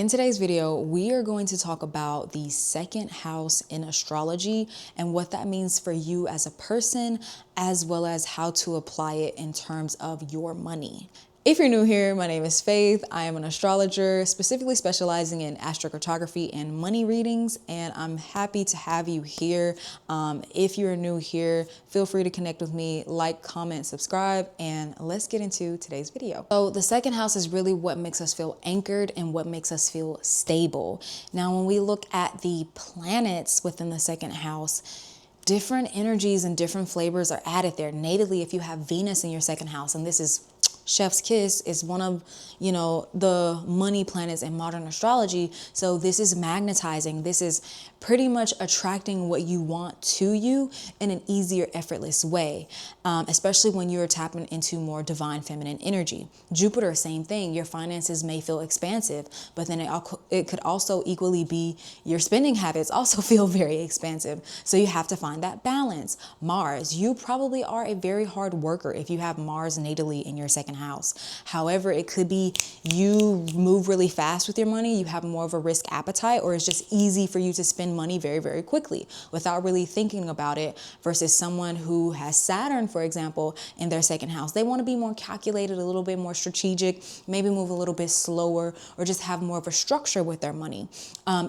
In today's video, we are going to talk about the second house in astrology and what that means for you as a person, as well as how to apply it in terms of your money. If you're new here, my name is Faith. I am an astrologer, specifically specializing in astrocartography and money readings, and I'm happy to have you here. If you're new here, feel free to connect with me, like, comment, subscribe, and let's get into today's video. So the second house is really what makes us feel anchored and what makes us feel stable. Now, when we look at the planets within the second house, different energies and different flavors are added there. Natively, if you have Venus in your second house, and this is chef's kiss, is one of, the money planets in modern astrology. So this is magnetizing. This is pretty much attracting what you want to you in an easier, effortless way, especially when you're tapping into more divine feminine energy. Jupiter, same thing. Your finances may feel expansive, but then it could also equally be your spending habits also feel very expansive. So you have to find that balance. Mars, you probably are a very hard worker if you have Mars natally in your second house. However, it could be you move really fast with your money, you have more of a risk appetite, or it's just easy for you to spend money very, very quickly without really thinking about it, versus someone who has Saturn, for example, in their second house. They want to be more calculated, a little bit more strategic, maybe move a little bit slower, or just have more of a structure with their money.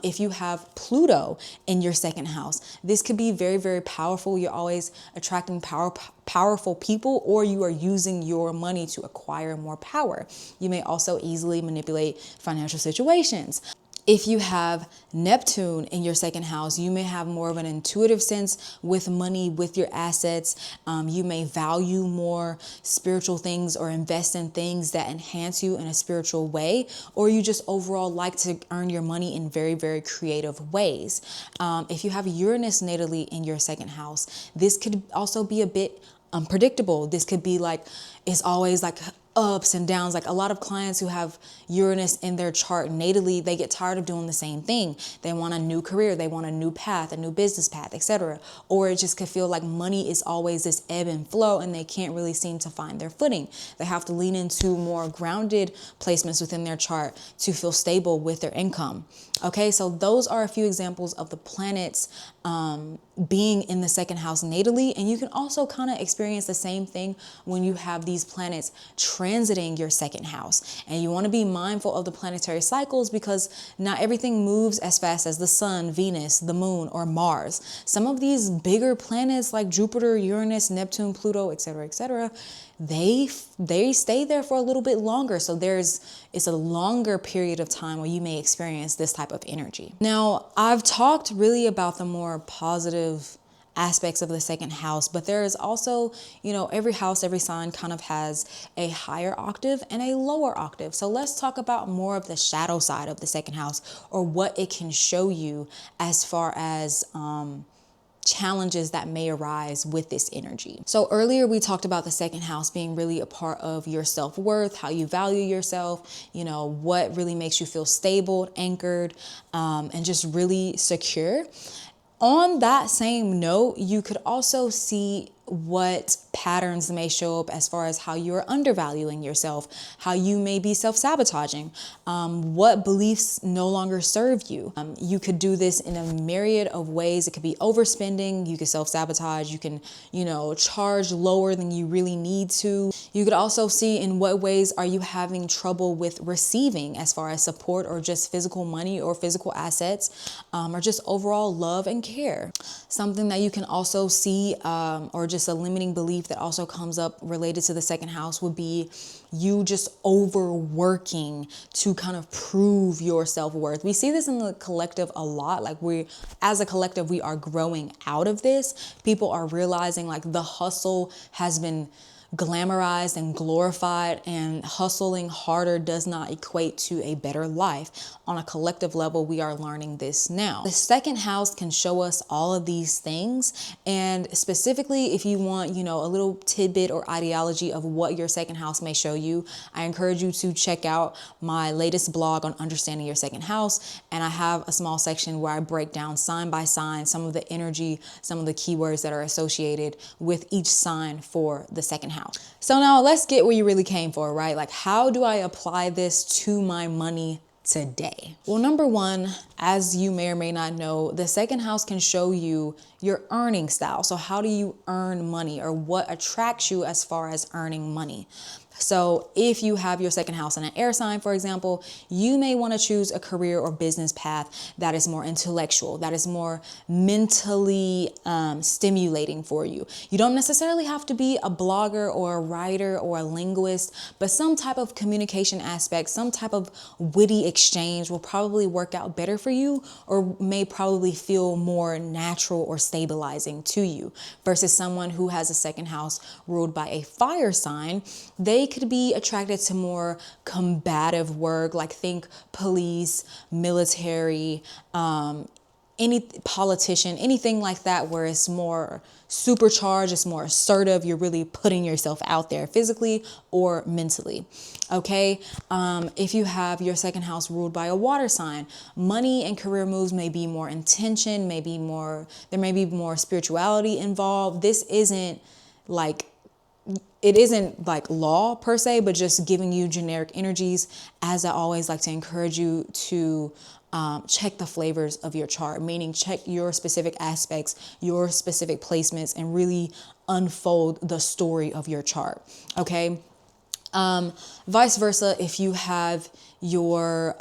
If you have Pluto in your second house, this could be very, very powerful. You're always attracting powerful people, or you are using your money to acquire more power. You may also easily manipulate financial situations. If you have Neptune in your second house, you may have more of an intuitive sense with money, with your assets. You may value more spiritual things or invest in things that enhance you in a spiritual way, or you just overall like to earn your money in very, very creative ways. If you have Uranus natally in your second house, this could also be a bit unpredictable. This could be like, it's always like ups and downs. Like a lot of clients who have Uranus in their chart natally, they get tired of doing the same thing. They want a new career, they want a new path, a new business path, etc. Or it just could feel like money is always this ebb and flow, and they can't really seem to find their footing. They have to lean into more grounded placements within their chart to feel stable with their income. Okay, so those are a few examples of the planets being in the second house natally. And you can also kind of experience the same thing when you have these planets transiting your second house. And you want to be mindful of the planetary cycles, because not everything moves as fast as the sun, Venus, the moon, or Mars. Some of these bigger planets like Jupiter, Uranus, Neptune, Pluto, etc., they stay there for a little bit longer. So it's a longer period of time where you may experience this type of energy. Now, I've talked really about the more positive aspects of the second house, but there is also, every house, every sign kind of has a higher octave and a lower octave. So let's talk about more of the shadow side of the second house, or what it can show you as far as challenges that may arise with this energy. So earlier we talked about the second house being really a part of your self-worth, how you value yourself, what really makes you feel stable, anchored, and just really secure. On that same note, you could also see what patterns may show up as far as how you're undervaluing yourself, how you may be self-sabotaging, what beliefs no longer serve you. You could do this in a myriad of ways. It could be overspending. You could self-sabotage. You can, charge lower than you really need to. You could also see in what ways are you having trouble with receiving as far as support, or just physical money or physical assets, or just overall love and care. Something that you can also see, or just a limiting belief that also comes up related to the second house, would be you just overworking to kind of prove your self-worth. We see this in the collective a lot. Like as a collective, we are growing out of this. People are realizing like the hustle has been glamorized and glorified, and hustling harder does not equate to a better life. On a collective level, we are learning this now. The second house can show us all of these things, and specifically if you want, a little tidbit or ideology of what your second house may show you, I encourage you to check out my latest blog on understanding your second house, and I have a small section where I break down sign by sign some of the energy, some of the keywords that are associated with each sign for the second house. So now let's get where you really came for, right? Like, how do I apply this to my money today? Well, number one, as you may or may not know, the second house can show you your earning style. So how do you earn money, or what attracts you as far as earning money? So if you have your second house in an air sign, for example, you may want to choose a career or business path that is more intellectual, that is more mentally stimulating for you. You don't necessarily have to be a blogger or a writer or a linguist, but some type of communication aspect, some type of witty exchange will probably work out better for you, or may probably feel more natural or stabilizing to you, versus someone who has a second house ruled by a fire sign. They could be attracted to more combative work, like think police, military, any politician, anything like that, where it's more supercharged, it's more assertive. You're really putting yourself out there physically or mentally. Okay. If you have your second house ruled by a water sign, money and career moves may be more intention, there may be more spirituality involved. This isn't like, it isn't like law per se, but just giving you generic energies. As I always like to encourage you to check the flavors of your chart, meaning check your specific aspects, your specific placements, and really unfold the story of your chart. Okay. Vice versa, if you have your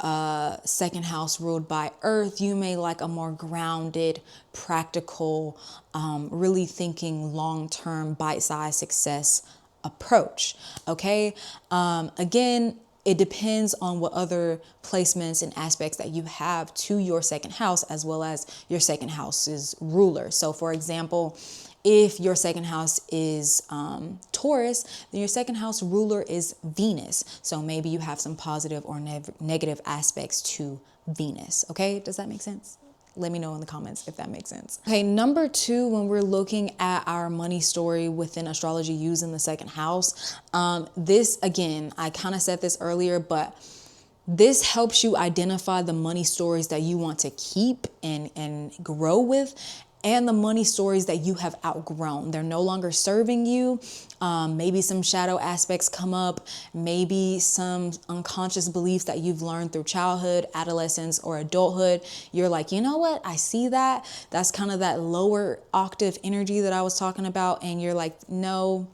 second house ruled by earth, you may like a more grounded, practical, really thinking long-term, bite-sized success approach. Okay. Again, it depends on what other placements and aspects that you have to your second house, as well as your second house's ruler. So for example, if your second house is Taurus, then your second house ruler is Venus. So maybe you have some positive or negative aspects to Venus. Okay, does that make sense? Let me know in the comments if that makes sense. Okay, number two, when we're looking at our money story within astrology using the second house, this, again, I kind of said this earlier, but this helps you identify the money stories that you want to keep and grow with, and the money stories that you have outgrown. They're no longer serving you. Maybe some shadow aspects come up, maybe some unconscious beliefs that you've learned through childhood, adolescence, or adulthood. You're like, you know what? I see that. That's kind of that lower octave energy that I was talking about. And you're like, no,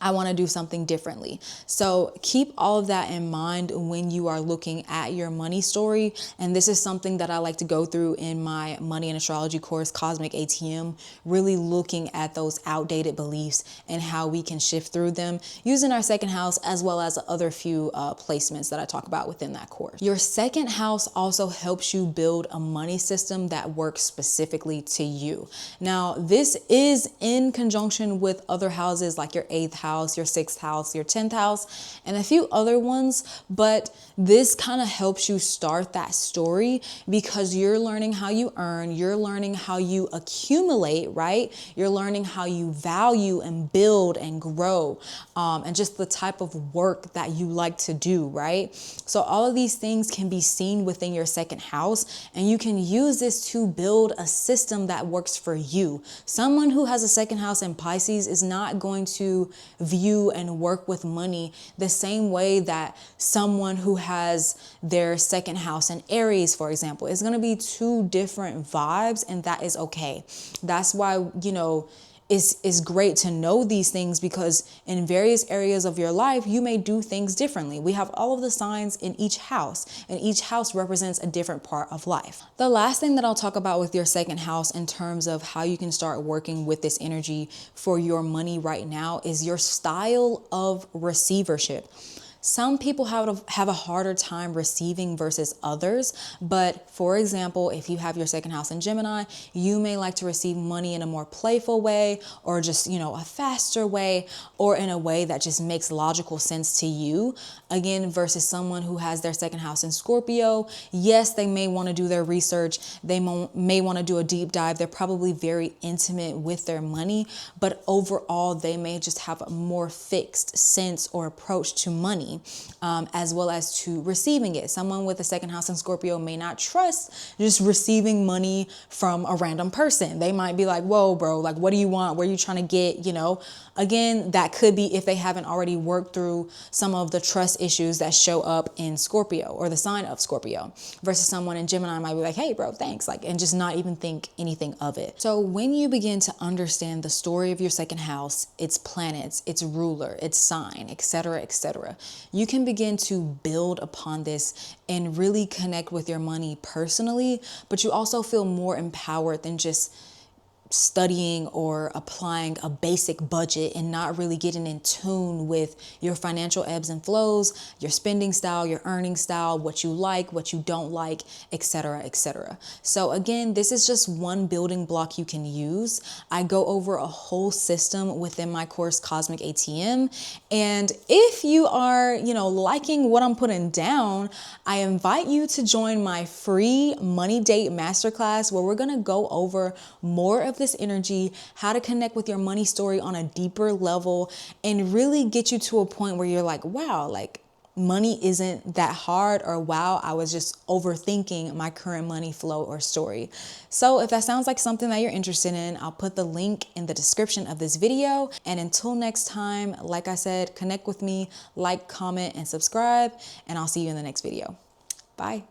I want to do something differently. So keep all of that in mind when you are looking at your money story. And this is something that I like to go through in my money and astrology course, Cosmic ATM, really looking at those outdated beliefs and how we can shift through them using our second house, as well as other few placements that I talk about within that course. Your second house also helps you build a money system that works specifically to you. Now, this is in conjunction with other houses like your eighth house, your sixth house, your 10th house, and a few other ones. But this kind of helps you start that story, because you're learning how you earn, you're learning how you accumulate, right? You're learning how you value and build and grow, and just the type of work that you like to do, right? So all of these things can be seen within your second house, and you can use this to build a system that works for you. Someone who has a second house in Pisces is not going to view and work with money the same way that someone who has their second house in Aries, for example, is going to be two different vibes, and that is okay. That's why, you know, it's great to know these things, because in various areas of your life, you may do things differently. We have all of the signs in each house, and each house represents a different part of life. The last thing that I'll talk about with your second house in terms of how you can start working with this energy for your money right now is your style of receivership. Some people have a harder time receiving versus others. But for example, if you have your second house in Gemini, you may like to receive money in a more playful way, or just, you know, a faster way, or in a way that just makes logical sense to you. Again, versus someone who has their second house in Scorpio. Yes, they may want to do their research. They may want to do a deep dive. They're probably very intimate with their money, but overall, they may just have a more fixed sense or approach to money. money, as well as to receiving it. Someone with a second house in Scorpio may not trust just receiving money from a random person. They might be like, whoa, bro, like, what do you want? Where are you trying to get, Again, that could be if they haven't already worked through some of the trust issues that show up in Scorpio or the sign of Scorpio, versus someone in Gemini might be like, hey, bro, thanks, like, and just not even think anything of it. So when you begin to understand the story of your second house, its planets, its ruler, its sign, etc., you can begin to build upon this and really connect with your money personally, but you also feel more empowered than just studying or applying a basic budget and not really getting in tune with your financial ebbs and flows, your spending style, your earning style, what you like, what you don't like, etc. So again, this is just one building block you can use. I go over a whole system within my course, Cosmic ATM. And if you are, liking what I'm putting down, I invite you to join my free Money Date Masterclass, where we're going to go over more of this energy, how to connect with your money story on a deeper level, and really get you to a point where you're like, wow, like money isn't that hard, or wow, I was just overthinking my current money flow or story. So if that sounds like something that you're interested in, I'll put the link in the description of this video. And until next time, like I said, connect with me, like, comment, and subscribe, and I'll see you in the next video. Bye.